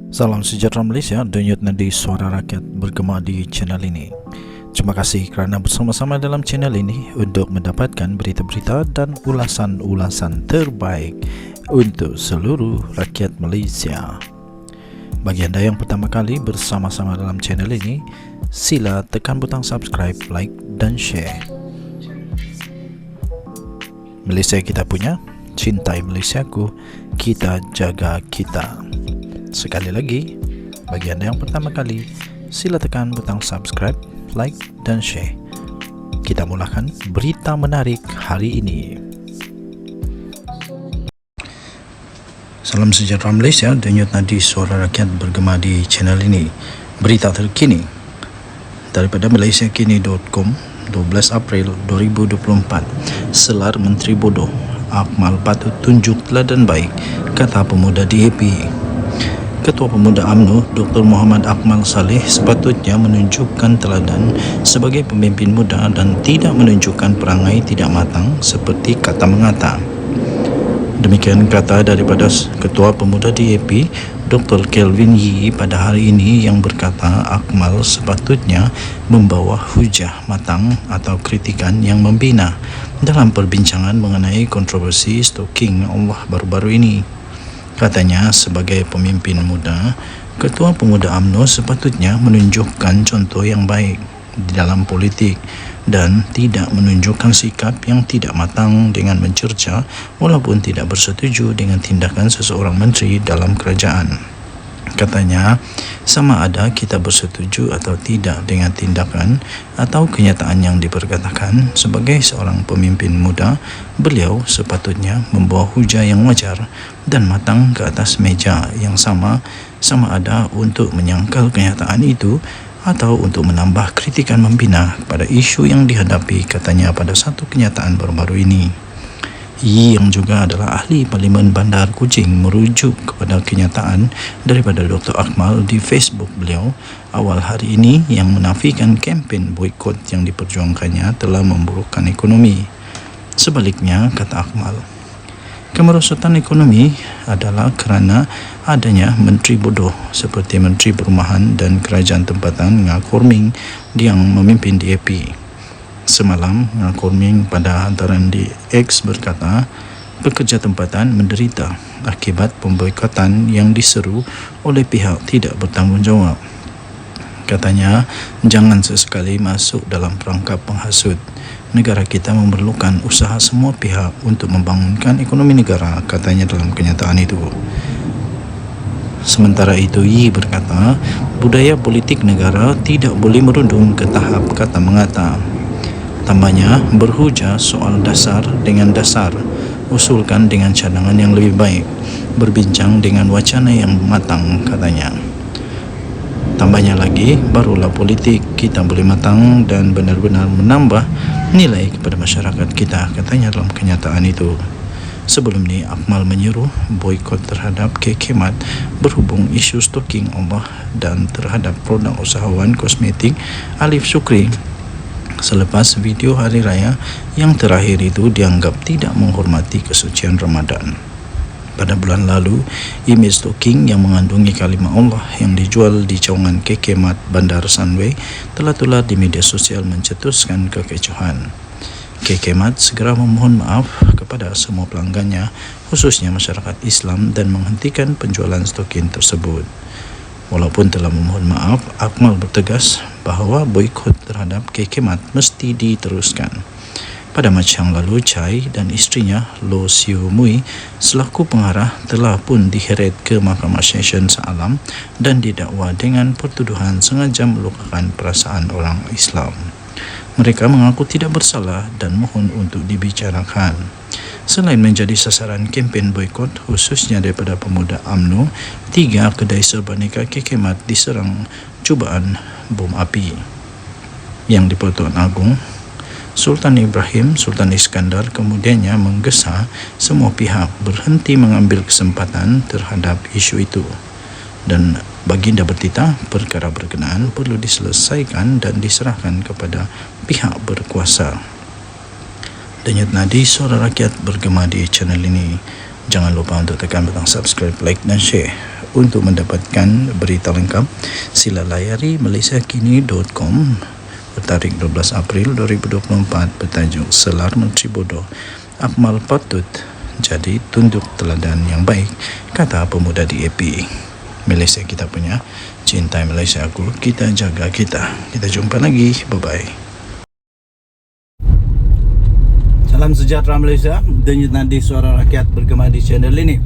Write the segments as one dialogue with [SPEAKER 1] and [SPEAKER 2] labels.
[SPEAKER 1] Salam sejahtera Malaysia, denyut nadi suara rakyat bergema di channel ini. Terima kasih kerana bersama-sama dalam channel ini untuk mendapatkan berita-berita dan ulasan-ulasan terbaik untuk seluruh rakyat Malaysia. Bagi anda yang pertama kali bersama-sama dalam channel ini, sila tekan butang subscribe, like dan share. Malaysia kita punya, cintai Malaysiaku, kita jaga kita. Sekali lagi, bagi anda yang pertama kali, sila tekan butang subscribe, like dan share. Kita mulakan berita menarik hari ini. Salam sejahtera Malaysia, denyut nadi suara rakyat bergema di channel ini. Berita terkini daripada malaysiakini.com 12 April 2024. Selar Menteri Bodoh, Akmal patut tunjuk teladan baik, kata pemuda DAP. Ketua Pemuda UMNO Dr. Muhammad Akmal Saleh sepatutnya menunjukkan teladan sebagai pemimpin muda dan tidak menunjukkan perangai tidak matang seperti kata mengata. Demikian kata daripada Ketua Pemuda DAP Dr. Kelvin Yee pada hari ini, yang berkata Akmal sepatutnya membawa hujah matang atau kritikan yang membina dalam perbincangan mengenai kontroversi stoking Allah baru-baru ini. Katanya, sebagai pemimpin muda, Ketua Pemuda UMNO sepatutnya menunjukkan contoh yang baik di dalam politik dan tidak menunjukkan sikap yang tidak matang dengan mencerca walaupun tidak bersetuju dengan tindakan seseorang menteri dalam kerajaan. Katanya, sama ada kita bersetuju atau tidak dengan tindakan atau kenyataan yang diperkatakan, sebagai seorang pemimpin muda, beliau sepatutnya membawa hujah yang wajar dan matang ke atas meja yang sama ada untuk menyangkal kenyataan itu atau untuk menambah kritikan membina pada isu yang dihadapi, katanya pada satu kenyataan baru-baru ini. Yee yang juga adalah ahli Parlimen Bandar Kuching merujuk kepada kenyataan daripada Dr. Akmal di Facebook beliau awal hari ini yang menafikan kempen boikot yang diperjuangkannya telah memburukkan ekonomi. Sebaliknya, kata Akmal, kemerosotan ekonomi adalah kerana adanya menteri bodoh seperti Menteri Perumahan dan Kerajaan Tempatan Ngah Korming yang memimpin DAP. Semalam, Ngah Korming pada hantaran di X berkata, pekerja tempatan menderita akibat pemboikotan yang diseru oleh pihak tidak bertanggungjawab. Katanya, jangan sesekali masuk dalam perangkap penghasut. Negara kita memerlukan usaha semua pihak untuk membangunkan ekonomi negara, katanya dalam kenyataan itu. Sementara itu, Yee berkata, budaya politik negara tidak boleh merundung ke tahap kata mengata. Tambahnya, berhujah soal dasar dengan dasar, usulkan dengan cadangan yang lebih baik, berbincang dengan wacana yang matang, katanya. Tambahnya lagi, barulah politik kita boleh matang dan benar-benar menambah nilai kepada masyarakat kita, katanya dalam kenyataan itu. Sebelum ni, Akmal menyeru boikot terhadap KKMAT berhubung isu stoking Allah dan terhadap produk usahawan kosmetik Alif Sukri selepas video hari raya yang terakhir itu dianggap tidak menghormati kesucian Ramadan. Pada bulan lalu, imej stoking yang mengandungi kalimah Allah yang dijual di cawangan KKMAT Bandar Sunway telah tular di media sosial mencetuskan kekecohan. KKMAT segera memohon maaf kepada semua pelanggannya, khususnya masyarakat Islam, dan menghentikan penjualan stoking tersebut. Walaupun telah memohon maaf, Akmal bertegas bahawa boikot terhadap KKMAT mesti diteruskan. Pada Mac yang lalu, Chai dan isterinya Lo Siu Mui selaku pengarah telah pun diheret ke Mahkamah Session Shah Alam dan didakwa dengan pertuduhan sengaja melukakan perasaan orang Islam. Mereka mengaku tidak bersalah dan mohon untuk dibicarakan. Selain menjadi sasaran kempen boikot khususnya daripada pemuda UMNO, 3 kedai serbaneka KKMAT diserang cubaan bom api. Yang di-Pertuan Agong, Sultan Ibrahim Sultan Iskandar kemudiannya menggesa semua pihak berhenti mengambil kesempatan terhadap isu itu. Dan baginda bertitah, perkara berkenaan perlu diselesaikan dan diserahkan kepada pihak berkuasa. Denyut nadi suara rakyat bergema di channel ini. Jangan lupa untuk tekan butang subscribe, like dan share. Untuk mendapatkan berita lengkap, sila layari malaysiakini.com bertarikh 12 April 2024 bertajuk Selar Menteri Bodoh, Akmal Patut jadi tunduk teladan yang baik, kata pemuda di AP. Malaysia kita punya, cintai Malaysia aku, kita jaga kita. Kita jumpa lagi, bye-bye. Salam sejahtera Malaysia, denyut nadi suara rakyat bergema di channel ini.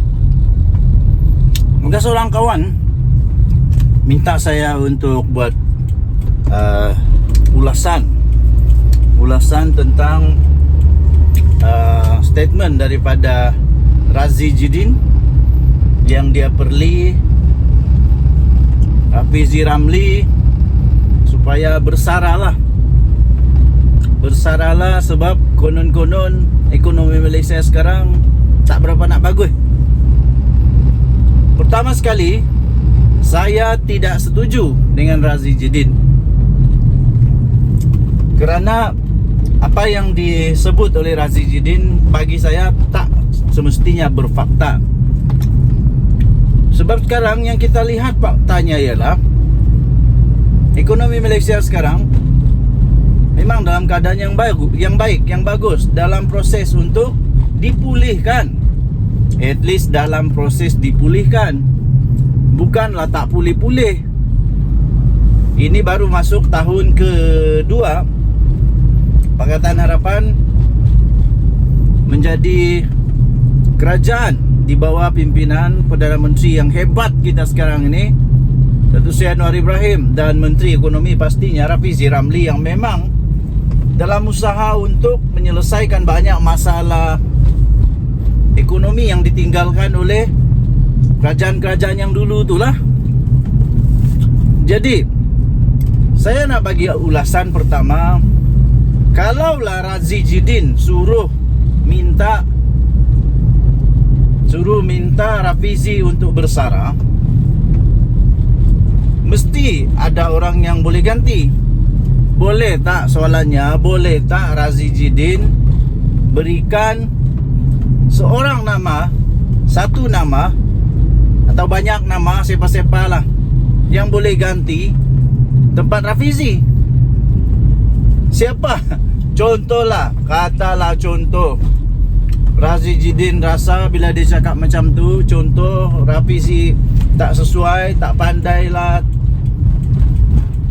[SPEAKER 1] Ada seorang kawan minta saya untuk buat ulasan tentang statement daripada Razi Jidin yang dia perli Rafizi Ramli supaya bersaralah sebab konon-konon ekonomi Malaysia sekarang tak berapa nak bagus. Pertama sekali, saya tidak setuju dengan Razi Jidin kerana apa yang disebut oleh Razi Jidin bagi saya tak semestinya berfakta. Sebab sekarang yang kita lihat faktanya ialah ekonomi Malaysia sekarang memang dalam keadaan yang baik, yang bagus, dalam proses untuk dipulihkan. At least dalam proses dipulihkan, bukanlah tak pulih-pulih. Ini baru masuk tahun kedua Pakatan Harapan menjadi kerajaan di bawah pimpinan Perdana Menteri yang hebat kita sekarang ini, Datuk Seri Anwar Ibrahim, dan Menteri Ekonomi pastinya Rafizi Ramli, yang memang dalam usaha untuk menyelesaikan banyak masalah ekonomi yang ditinggalkan oleh kerajaan-kerajaan yang dulu itulah. Jadi saya nak bagi ulasan pertama, kalaulah Razi Jidin suruh minta Rafizi untuk bersara, mesti ada orang yang boleh ganti. Boleh tak, soalannya, boleh tak Razi Jidin berikan seorang nama, satu nama atau banyak nama, siapa-siapa lah yang boleh ganti tempat Rafizi? Siapa? Contohlah, katalah contoh Razi Jidin rasa bila dia cakap macam tu, contoh Rafizi tak sesuai, tak pandai lah.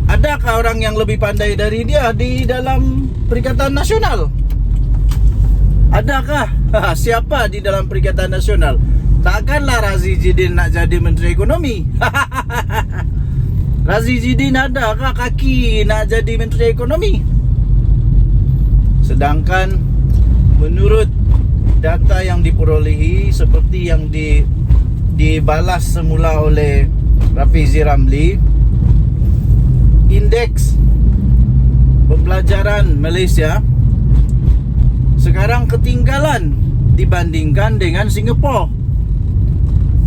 [SPEAKER 1] Adakah orang yang lebih pandai dari dia di dalam Perikatan Nasional? Adakah? Siapa di dalam Perikatan Nasional? Takkanlah Razi Jidin nak jadi Menteri Ekonomi. Razi Jidin adakah kaki nak jadi Menteri Ekonomi? Sedangkan menurut data yang diperolehi seperti yang dibalas semula oleh Rafizi Ramli, indeks pembelajaran Malaysia sekarang ketinggalan dibandingkan dengan Singapura.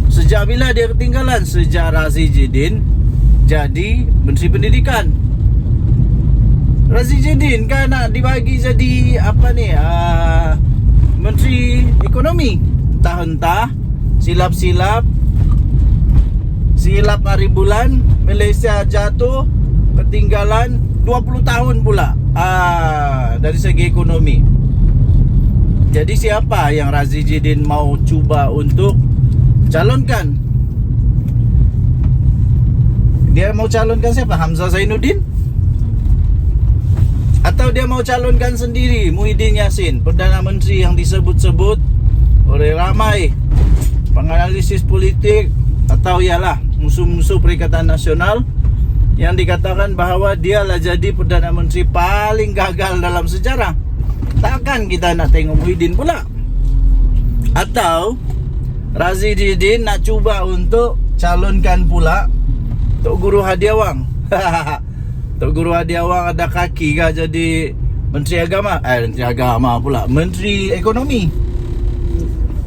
[SPEAKER 1] Sejak bila dia ketinggalan? Sejak Razi Jidin jadi Menteri Pendidikan. Razi Jidin kan nak dibagi jadi Menteri Ekonomi. Entah-entah, silap hari bulan Malaysia jatuh, ketinggalan 20 tahun pula dari segi ekonomi. Jadi siapa yang Razi Jidin mau cuba untuk calonkan? Dia mau calonkan siapa? Hamzah Zainuddin? Atau dia mau calonkan sendiri Muhyiddin Yassin, Perdana Menteri yang disebut-sebut oleh ramai penganalisis politik atau ialah musuh-musuh Perikatan Nasional yang dikatakan bahawa dialah jadi Perdana Menteri paling gagal dalam sejarah? Takkan kita nak tengok Muhyiddin pula? Atau Razi Jidin nak cuba untuk calonkan pula Tok Guru Hadiawang? Tok Guru Hadiawang ada kaki kah jadi Menteri Agama? Menteri Agama pula, Menteri Ekonomi.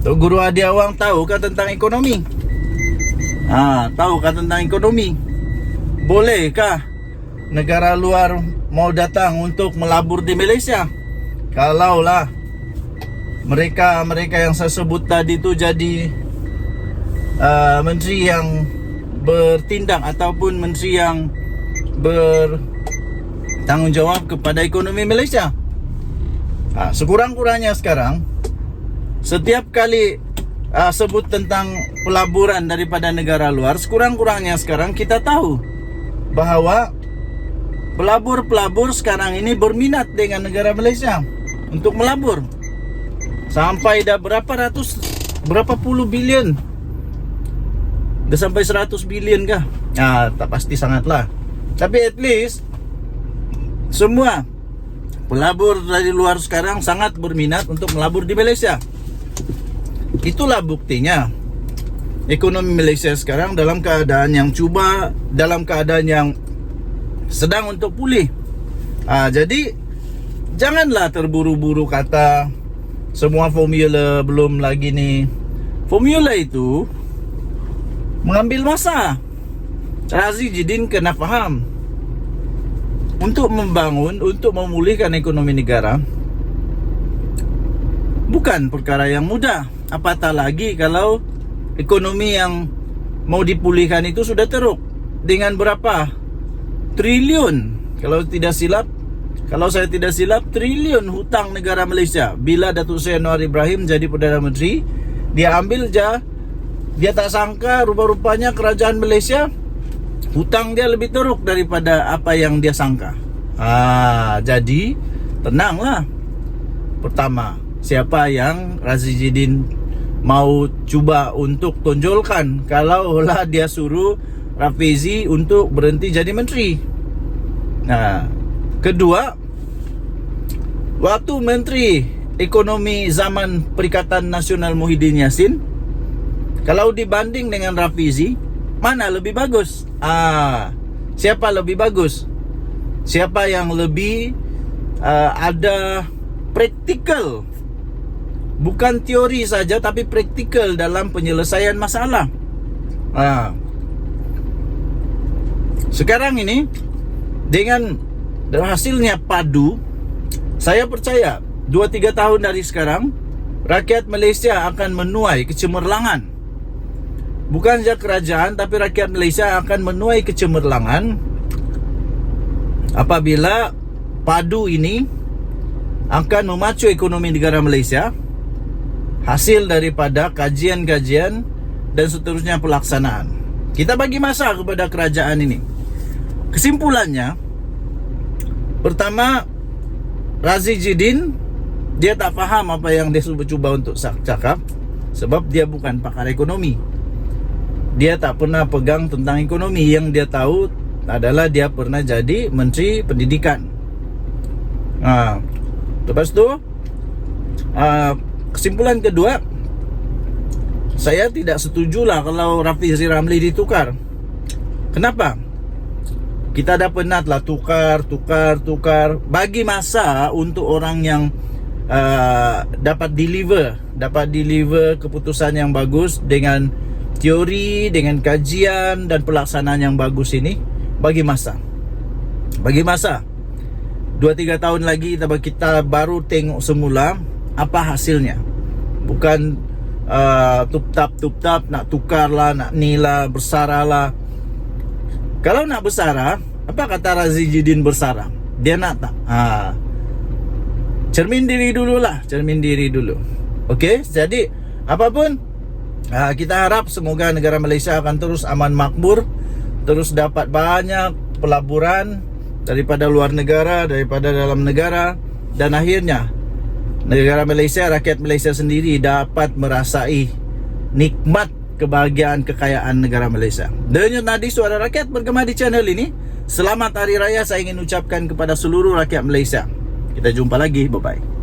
[SPEAKER 1] Tok Guru Hadiawang tahukah tentang ekonomi? Tahukah tentang ekonomi? Bolehkah negara luar mau datang untuk melabur di Malaysia? Kalaulah mereka yang saya sebut tadi itu jadi menteri yang bertindak ataupun menteri yang bertanggungjawab kepada ekonomi Malaysia. Sekurang-kurangnya sekarang setiap kali sebut tentang pelaburan daripada negara luar, sekurang-kurangnya sekarang kita tahu bahawa pelabur-pelabur sekarang ini berminat dengan negara Malaysia untuk melabur. Sampai dah berapa puluh bilion. Dah sampai 100 bilion kah? Tak pasti sangatlah. Tapi at least semua pelabur dari luar sekarang sangat berminat untuk melabur di Malaysia. Itulah buktinya ekonomi Malaysia sekarang dalam keadaan yang dalam keadaan yang sedang untuk pulih. Jadi janganlah terburu-buru kata semua formula belum lagi ni. Formula itu mengambil masa. Razi Jidin kena faham, untuk membangun, untuk memulihkan ekonomi negara bukan perkara yang mudah. Apatah lagi kalau ekonomi yang mau dipulihkan itu sudah teruk dengan berapa triliun, kalau saya tidak silap triliun hutang negara Malaysia. Bila Datuk Seri Anwar Ibrahim jadi Perdana Menteri, dia ambil dia tak sangka rupa-rupanya kerajaan Malaysia hutang dia lebih teruk daripada apa yang dia sangka. Jadi tenanglah. Pertama, siapa yang Razi Jidin mau cuba untuk tonjolkan kalaulah dia suruh Rafizi untuk berhenti jadi menteri? Kedua, waktu Menteri Ekonomi zaman Perikatan Nasional Muhyiddin Yassin, kalau dibanding dengan Rafizi, mana lebih bagus? Siapa lebih bagus? Siapa yang lebih ada praktikal, bukan teori saja tapi praktikal dalam penyelesaian masalah. Sekarang ini dengan hasilnya padu, saya percaya 2-3 tahun dari sekarang rakyat Malaysia akan menuai kecemerlangan. Bukan saja kerajaan, tapi rakyat Malaysia akan menuai kecemerlangan apabila padu ini akan memacu ekonomi negara Malaysia, hasil daripada kajian-kajian dan seterusnya pelaksanaan. Kita bagi masa kepada kerajaan ini. Kesimpulannya, pertama, Razi Jidin dia tak faham apa yang dia cuba untuk cakap, sebab dia bukan pakar ekonomi. Dia tak pernah pegang tentang ekonomi. Yang dia tahu adalah dia pernah jadi Menteri Pendidikan. Lepas tu, kesimpulan kedua, saya tidak setujulah kalau Rafizi Ramli ditukar. Kenapa? Kita dah penatlah tukar. Bagi masa untuk orang yang dapat deliver keputusan yang bagus dengan teori, dengan kajian dan pelaksanaan yang bagus ini. Bagi masa 2-3 tahun lagi kita baru tengok semula apa hasilnya. Bukan tup-tap nak tukar lah, nak nilah, bersara lah. Kalau nak bersara, apa kata Razi Jidin bersara? Dia nak tak? Cermin diri dulu. Okey, jadi apapun, kita harap semoga negara Malaysia akan terus aman makmur, terus dapat banyak pelaburan daripada luar negara, daripada dalam negara, dan akhirnya negara Malaysia, rakyat Malaysia sendiri dapat merasai nikmat kebahagiaan kekayaan negara Malaysia. Denyut nadi suara rakyat bergema di channel ini. Selamat Hari Raya saya ingin ucapkan kepada seluruh rakyat Malaysia. Kita jumpa lagi, bye-bye.